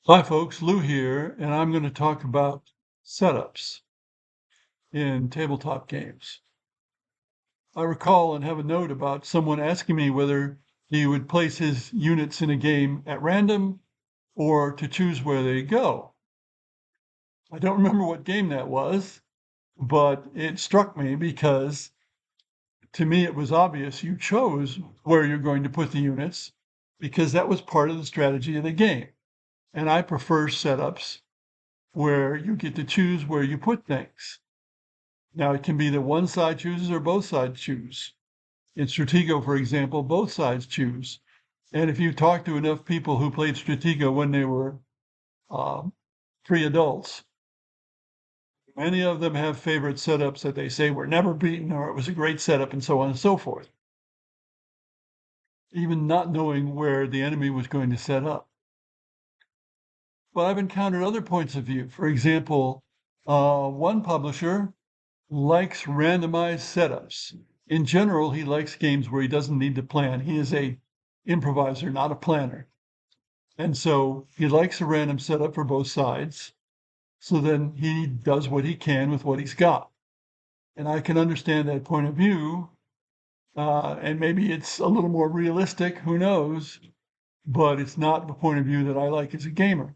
Hi folks, Lou here, and I'm going to talk about setups in tabletop games. I recall and have a note about someone asking me whether he would place his units in a game at random or to choose where they go. I don't remember what game that was, but it struck me because to me it was obvious you chose where you're going to put the units because that was part of the strategy of the game. And I prefer setups where you get to choose where you put things. Now, it can be that one side chooses or both sides choose. In Stratego, for example, both sides choose. And if you talk to enough people who played Stratego when they were um, pre-adults, many of them have favorite setups that they say were never beaten or it was a great setup and so on and so forth, even not knowing where the enemy was going to set up. But I've encountered other points of view. For example, one publisher likes randomized setups. In general, he likes games where he doesn't need to plan. He is a improviser, not a planner. And so he likes a random setup for both sides. So then he does what he can with what he's got. And I can understand that point of view. And maybe it's a little more realistic, who knows? But it's not the point of view that I like as a gamer.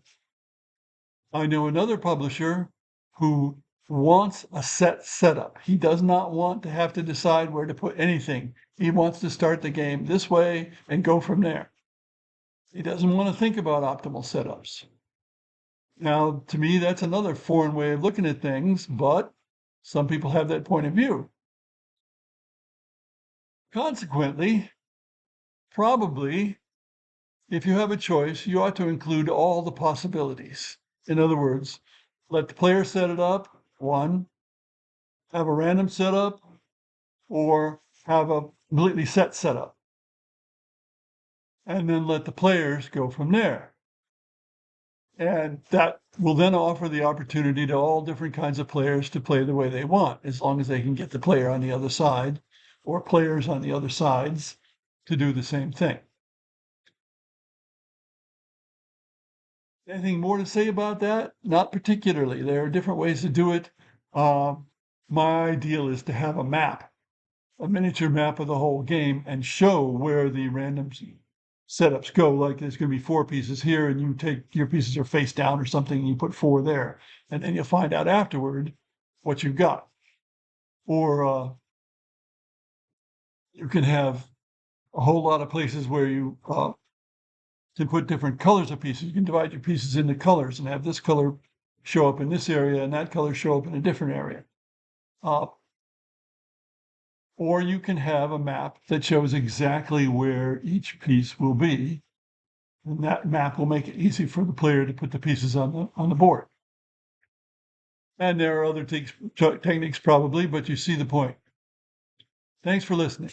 I know another publisher who wants a set setup. He does not want to have to decide where to put anything. He wants to start the game this way and go from there. He doesn't want to think about optimal setups. Now, to me, that's another foreign way of looking at things, but some people have that point of view. Consequently, probably, if you have a choice, you ought to include all the possibilities. In other words, let the player set it up, one, have a random setup, or have a completely set setup, and then let the players go from there. And that will then offer the opportunity to all different kinds of players to play the way they want, as long as they can get the player on the other side or players on the other sides to do the same thing. Anything more to say about that? Not particularly. There are different ways to do it. My ideal is to have a map, a miniature map of the whole game, and show where the random setups go. Like there's going to be 4 pieces here, and you take your pieces are face down or something, and you put 4 there, and then you'll find out afterward what you've got. Or you can have a whole lot of places where you can put different colors of pieces. You can divide your pieces into colors and have this color show up in this area and that color show up in a different area. Uh, or you can have a map that shows exactly where each piece will be, and that map will make it easy for the player to put the pieces on the board. And there are other techniques probably, but you see the point. Thanks for listening.